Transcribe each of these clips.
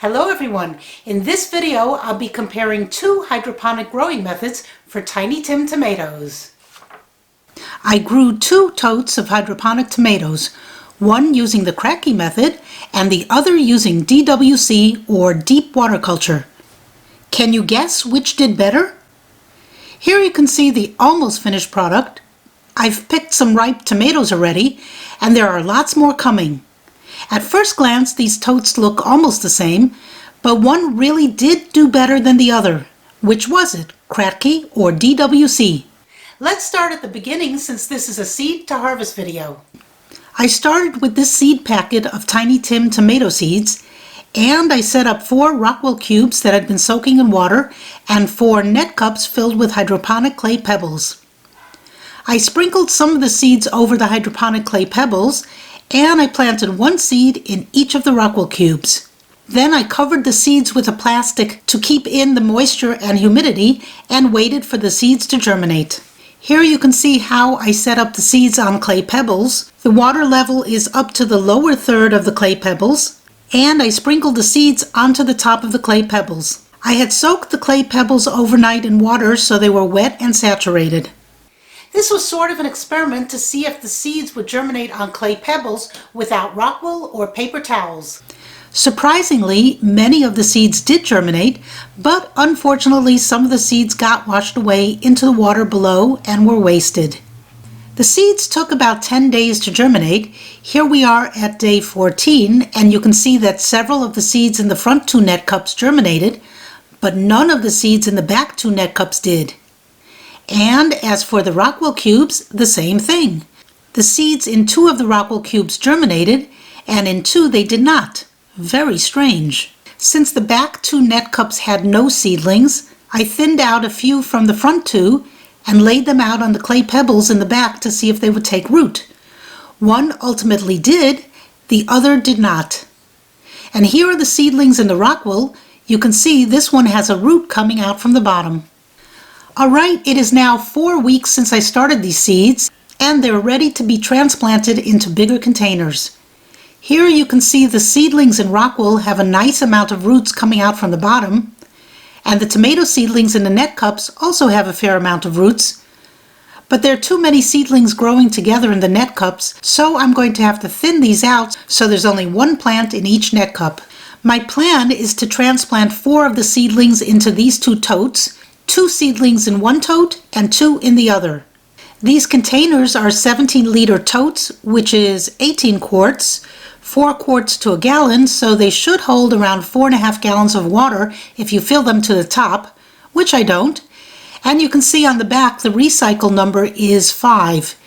Hello everyone! In this video I'll be comparing two hydroponic growing methods for Tiny Tim tomatoes. I grew two totes of hydroponic tomatoes, one using the Kratky method and the other using DWC or deep water culture. Can you guess which did better? Here you can see the almost finished product. I've picked some ripe tomatoes already and there are lots more coming. At first glance, these totes look almost the same, but one really did do better than the other. Which was it, Kratky or DWC? Let's start at the beginning since this is a seed to harvest video. I started with this seed packet of Tiny Tim tomato seeds, and I set up 4 Rockwell cubes that had been soaking in water and 4 net cups filled with hydroponic clay pebbles. I sprinkled some of the seeds over the hydroponic clay pebbles, and I planted 1 seed in each of the Rockwell cubes. Then I covered the seeds with a plastic to keep in the moisture and humidity and waited for the seeds to germinate. Here you can see how I set up the seeds on clay pebbles. The water level is up to the lower third of the clay pebbles, and I sprinkled the seeds onto the top of the clay pebbles. I had soaked the clay pebbles overnight in water so they were wet and saturated. This was sort of an experiment to see if the seeds would germinate on clay pebbles without Rockwell or paper towels. Surprisingly, many of the seeds did germinate, but unfortunately some of the seeds got washed away into the water below and were wasted. The seeds took about 10 days to germinate. Here we are at day 14, and you can see that several of the seeds in the front 2 net cups germinated, but none of the seeds in the back 2 net cups did. And as for the Rockwell cubes, the same thing. The seeds in 2 of the Rockwell cubes germinated, and in 2 they did not. Very strange. Since the back 2 net cups had no seedlings, I thinned out a few from the front 2 and laid them out on the clay pebbles in the back to see if they would take root. One ultimately did, the other did not. And here are the seedlings in the Rockwell. You can see this one has a root coming out from the bottom. Alright, it is now 4 weeks since I started these seeds, and they're ready to be transplanted into bigger containers. Here you can see the seedlings in Rockwell have a nice amount of roots coming out from the bottom, and the tomato seedlings in the net cups also have a fair amount of roots. But there are too many seedlings growing together in the net cups, so I'm going to have to thin these out so there's only 1 plant in each net cup. My plan is to transplant 4 of the seedlings into these 2 totes, 2 seedlings in 1 tote and 2 in the other. These containers are 17-liter totes, which is 18 quarts, 4 quarts to a gallon, so they should hold around 4.5 gallons of water if you fill them to the top, which I don't. And you can see on the back the recycle number is 5.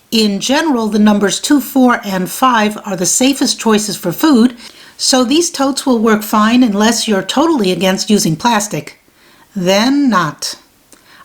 In general, the numbers 2, 4, and 5 are the safest choices for food, so these totes will work fine unless you're totally against using plastic. Then not.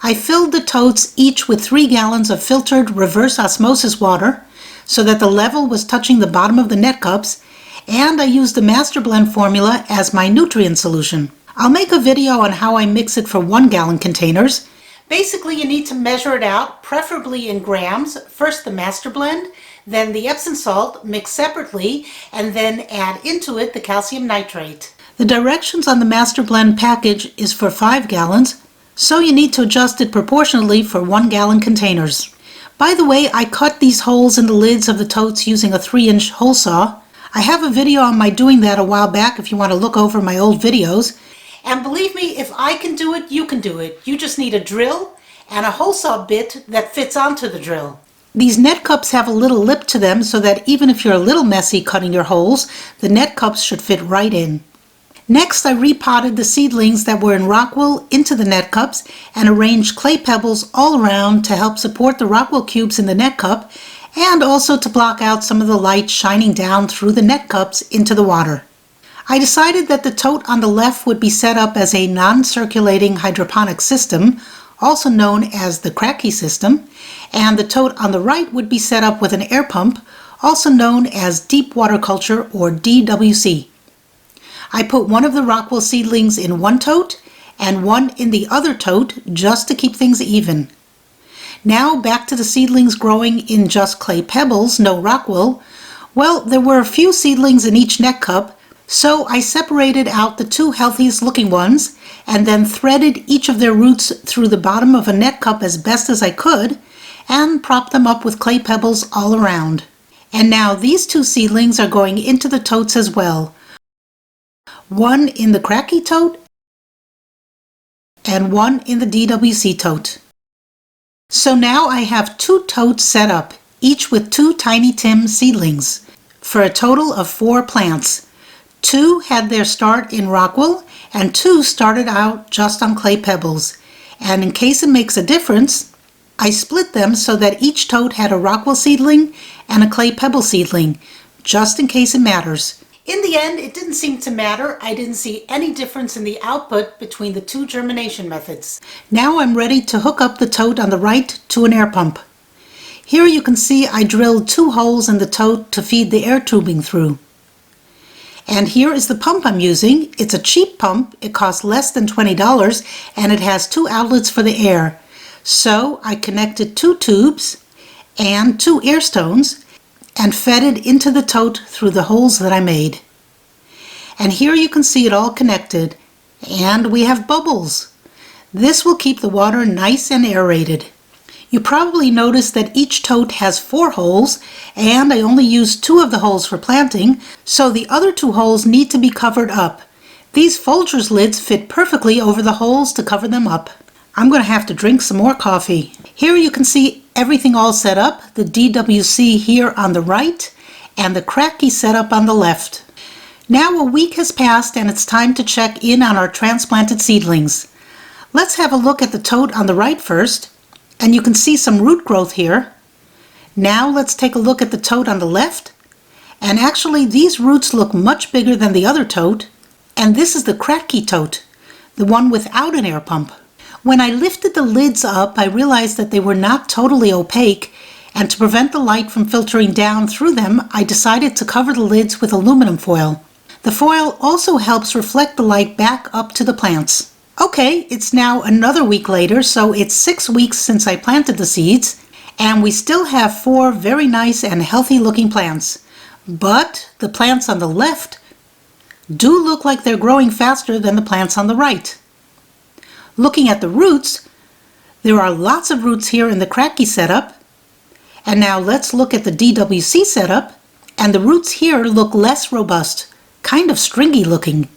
I filled the totes each with 3 gallons of filtered reverse osmosis water so that the level was touching the bottom of the net cups, and I used the Master Blend formula as my nutrient solution. I'll make a video on how I mix it for 1-gallon containers. Basically, you need to measure it out, preferably in grams. First the Master Blend, then the Epsom salt mixed separately, and then add into it the calcium nitrate. The directions on the Master Blend package is for 5 gallons, so you need to adjust it proportionally for 1-gallon containers. By the way, I cut these holes in the lids of the totes using a 3-inch hole saw. I have a video on my doing that a while back if you want to look over my old videos. And believe me, if I can do it, you can do it. You just need a drill and a hole saw bit that fits onto the drill. These net cups have a little lip to them so that even if you're a little messy cutting your holes, the net cups should fit right in. Next, I repotted the seedlings that were in Rockwell into the net cups and arranged clay pebbles all around to help support the Rockwell cubes in the net cup and also to block out some of the light shining down through the net cups into the water. I decided that the tote on the left would be set up as a non-circulating hydroponic system, also known as the Kratky system, and the tote on the right would be set up with an air pump, also known as deep water culture or DWC. I put 1 of the Rockwell seedlings in 1 tote and 1 in the other tote just to keep things even. Now back to the seedlings growing in just clay pebbles, no Rockwell. Well, there were a few seedlings in each net cup, So I separated out the two healthiest looking ones and then threaded each of their roots through the bottom of a net cup as best as I could and propped them up with clay pebbles all around. And now these two seedlings are going into the totes as well. One in the Kratky tote and one in the DWC tote. So now I have two totes set up, each with two Tiny Tim seedlings, for a total of 4 plants. 2 had their start in rockwool and 2 started out just on clay pebbles. And in case it makes a difference, I split them so that each tote had a rockwool seedling and a clay pebble seedling, just in case it matters. In the end, it didn't seem to matter. I didn't see any difference in the output between the two germination methods. Now I'm ready to hook up the tote on the right to an air pump. Here you can see I drilled 2 holes in the tote to feed the air tubing through. And here is the pump I'm using. It's a cheap pump. It costs less than $20 and it has 2 outlets for the air. So I connected 2 tubes and 2 air stones and fed it into the tote through the holes that I made. And here you can see it all connected, and we have bubbles. This will keep the water nice and aerated. You probably noticed that each tote has 4 holes, and I only used 2 of the holes for planting, so the other 2 holes need to be covered up. These Folgers lids fit perfectly over the holes to cover them up. I'm going to have to drink some more coffee. Here you can see everything all set up, the DWC here on the right and the Kratky setup on the left. Now a week has passed and it's time to check in on our transplanted seedlings. Let's have a look at the tote on the right first, and you can see some root growth here. Now let's take a look at the tote on the left, and actually these roots look much bigger than the other tote, and this is the Kratky tote, the one without an air pump. When I lifted the lids up, I realized that they were not totally opaque, and to prevent the light from filtering down through them, I decided to cover the lids with aluminum foil. The foil also helps reflect the light back up to the plants. Okay, it's now another week later, so it's 6 weeks since I planted the seeds, and we still have 4 very nice and healthy looking plants. But the plants on the left do look like they're growing faster than the plants on the right. Looking at the roots, there are lots of roots here in the Kratky setup. And now let's look at the DWC setup, and the roots here look less robust, kind of stringy looking.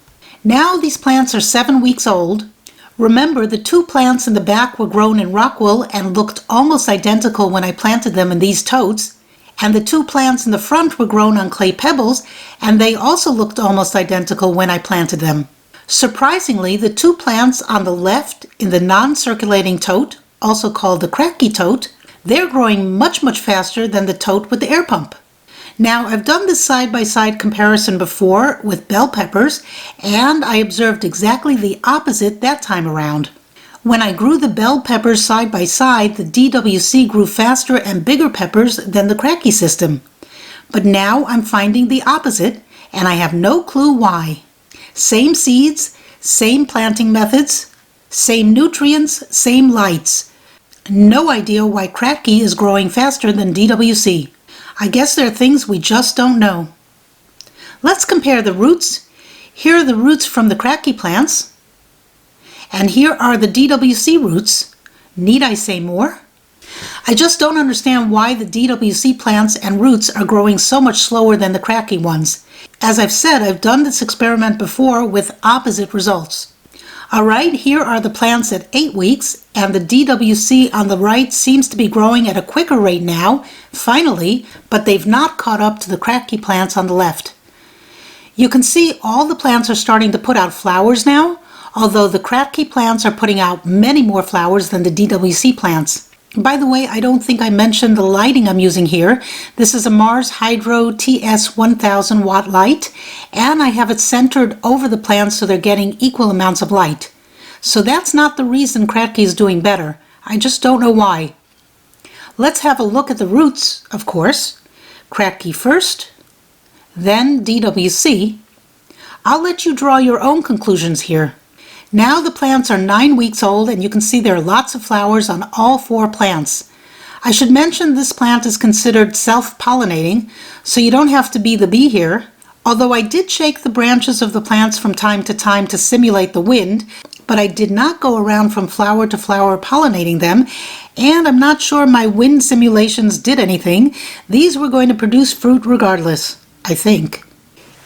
Now these plants are 7 weeks old. Remember, the 2 plants in the back were grown in rockwool and looked almost identical when I planted them in these totes, and the 2 plants in the front were grown on clay pebbles, and they also looked almost identical when I planted them. Surprisingly, the 2 plants on the left in the non-circulating tote, also called the Kratky tote, they're growing much faster than the tote with the air pump. Now, I've done this side-by-side comparison before with bell peppers, and I observed exactly the opposite that time around. When I grew the bell peppers side by side, the DWC grew faster and bigger peppers than the Kratky system. But now I'm finding the opposite, and I have no clue why. Same seeds, same planting methods, same nutrients, same lights. No idea why Kratky is growing faster than DWC. I guess there are things we just don't know. Let's compare the roots. Here are the roots from the Kratky plants, and here are the DWC roots. Need I say more? I just don't understand why the DWC plants and roots are growing so much slower than the Kratky ones. As I've said, I've done this experiment before with opposite results. Alright, here are the plants at 8 weeks, and the DWC on the right seems to be growing at a quicker rate now, finally, but they've not caught up to the Kratky plants on the left. You can see all the plants are starting to put out flowers now, although the Kratky plants are putting out many more flowers than the DWC plants. By the way, I don't think I mentioned the lighting I'm using here. This is a Mars Hydro TS 1000 watt light, and I have it centered over the plants so they're getting equal amounts of light. So that's not the reason Kratky is doing better. I just don't know why. Let's have a look at the roots, of course. Kratky first, then DWC. I'll let you draw your own conclusions here. Now the plants are 9 weeks old, and you can see there are lots of flowers on all 4 plants. I should mention this plant is considered self-pollinating, so you don't have to be the bee here. Although I did shake the branches of the plants from time to time to simulate the wind, but I did not go around from flower to flower pollinating them, and I'm not sure my wind simulations did anything. These were going to produce fruit regardless, I think.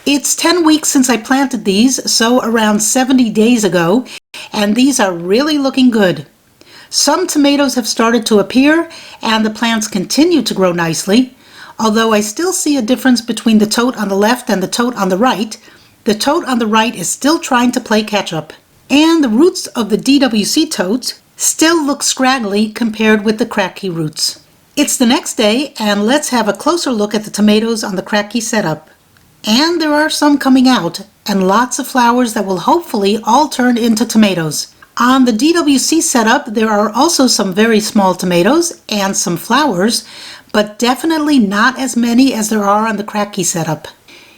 It's 10 weeks since I planted these, so around 70 days ago, and these are really looking good. Some tomatoes have started to appear, and the plants continue to grow nicely. Although I still see a difference between the tote on the left and the tote on the right, the tote on the right is still trying to play catch up. And the roots of the DWC totes still look scraggly compared with the Kratky roots. It's the next day, and let's have a closer look at the tomatoes on the Kratky setup. And there are some coming out, and lots of flowers that will hopefully all turn into tomatoes. On the DWC setup, there are also some very small tomatoes and some flowers, but definitely not as many as there are on the Kratky setup.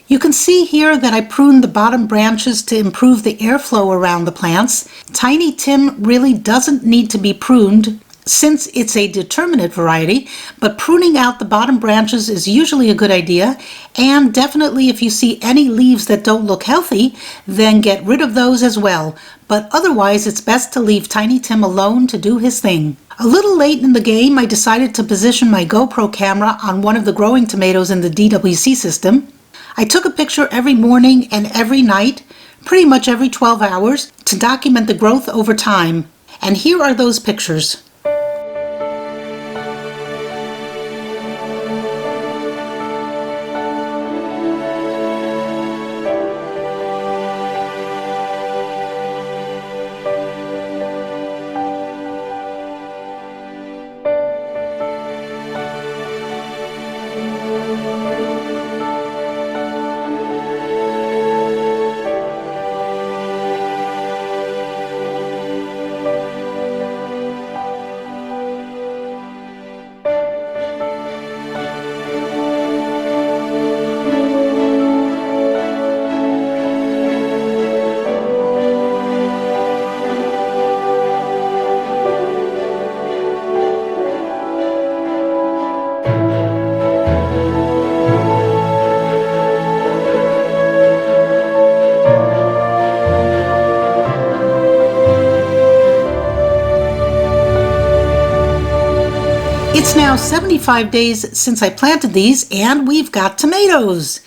You can see here that I pruned the bottom branches to improve the airflow around the plants. Tiny Tim really doesn't need to be pruned since it's a determinate variety, but pruning out the bottom branches is usually a good idea, and definitely if you see any leaves that don't look healthy, then get rid of those as well. But otherwise, it's best to leave Tiny Tim alone to do his thing. A little late in the game, I decided to position my GoPro camera on one of the growing tomatoes in the DWC system. I took a picture every morning and every night, pretty much every 12 hours, to document the growth over time. And here are those pictures. It's now 75 days since I planted these, and we've got tomatoes.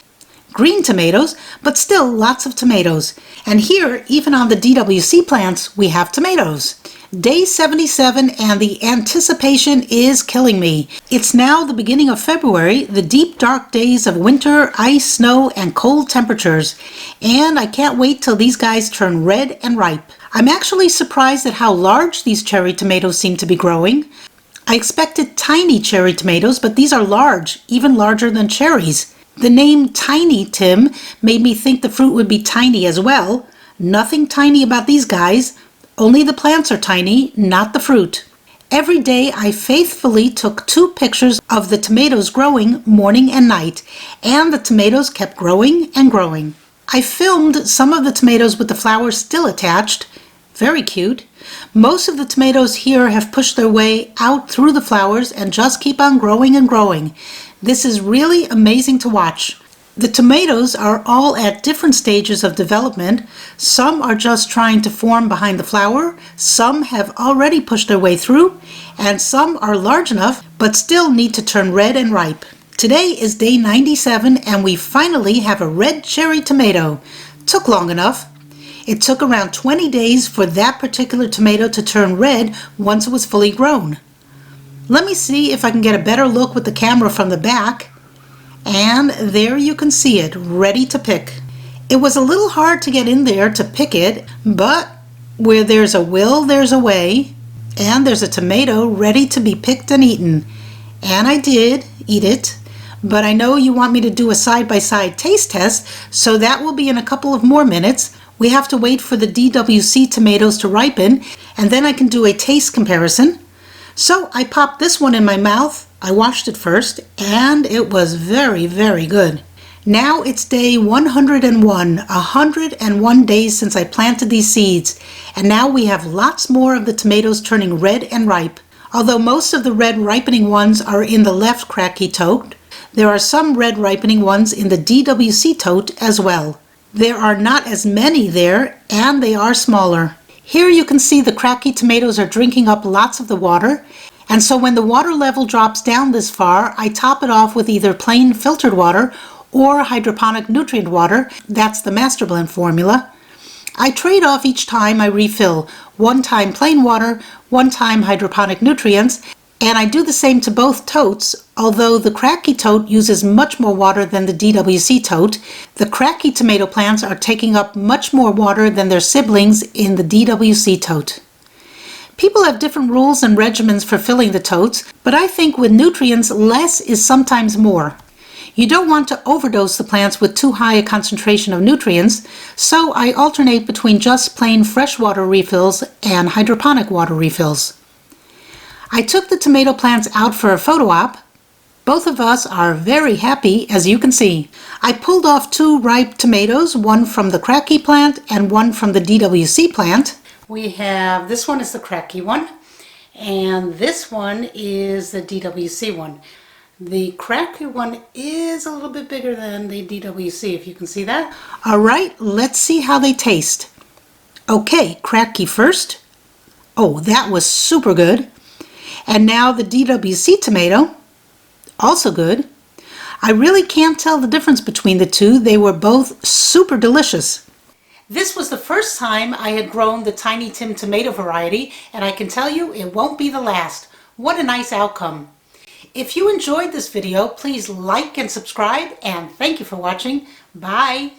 Green tomatoes, but still lots of tomatoes. And here, even on the DWC plants, we have tomatoes. Day 77, and the anticipation is killing me. It's now the beginning of February, the deep dark days of winter, ice, snow, and cold temperatures. And I can't wait till these guys turn red and ripe. I'm actually surprised at how large these cherry tomatoes seem to be growing. I expected tiny cherry tomatoes, but these are large, even larger than cherries. The name Tiny Tim made me think the fruit would be tiny as well. Nothing tiny about these guys, only the plants are tiny, not the fruit. Every day I faithfully took 2 pictures of the tomatoes growing morning and night, and the tomatoes kept growing and growing. I filmed some of the tomatoes with the flowers still attached. Very cute. Most of the tomatoes here have pushed their way out through the flowers and just keep on growing and growing. This is really amazing to watch. The tomatoes are all at different stages of development. Some are just trying to form behind the flower, some have already pushed their way through, and some are large enough but still need to turn red and ripe. Today is day 97 and we finally have a red cherry tomato. Took long enough. It took around 20 days for that particular tomato to turn red once it was fully grown. Let me see if I can get a better look with the camera from the back. And there you can see it, ready to pick. It was a little hard to get in there to pick it, but where there's a will, there's a way. And there's a tomato ready to be picked and eaten. And I did eat it, but I know you want me to do a side-by-side taste test, so that will be in a couple of more minutes. We have to wait for the DWC tomatoes to ripen, and then I can do a taste comparison. So I popped this one in my mouth. I washed it first, and it was very, very good. Now it's day 101, 101 days since I planted these seeds, and now we have lots more of the tomatoes turning red and ripe. Although most of the red ripening ones are in the left Kratky tote, There are some red ripening ones in the DWC tote as well. There are not as many there, and they are smaller. Here you can see the Kratky tomatoes are drinking up lots of the water, and so when the water level drops down this far, I top it off with either plain filtered water or hydroponic nutrient water. That's the Master Blend formula. I trade off each time I refill, one time plain water, one time hydroponic nutrients, and I do the same to both totes, although the Kratky tote uses much more water than the DWC tote. The Kratky tomato plants are taking up much more water than their siblings in the DWC tote. People have different rules and regimens for filling the totes, but I think with nutrients, less is sometimes more. You don't want to overdose the plants with too high a concentration of nutrients, so I alternate between just plain freshwater refills and hydroponic water refills. I took the tomato plants out for a photo op. Both of us are very happy, as you can see. I pulled off 2 ripe tomatoes, one from the Kratky plant and one from the DWC plant. We have, this one is the Kratky one, and this one is the DWC one. The Kratky one is a little bit bigger than the DWC, if you can see that. All right, let's see how they taste. Okay, Kratky first. Oh, that was super good. And now the DWC tomato, also good. I really can't tell the difference between the two. They were both super delicious. This was the first time I had grown the Tiny Tim tomato variety, and I can tell you it won't be the last. What a nice outcome. If you enjoyed this video, please like and subscribe, and thank you for watching. Bye.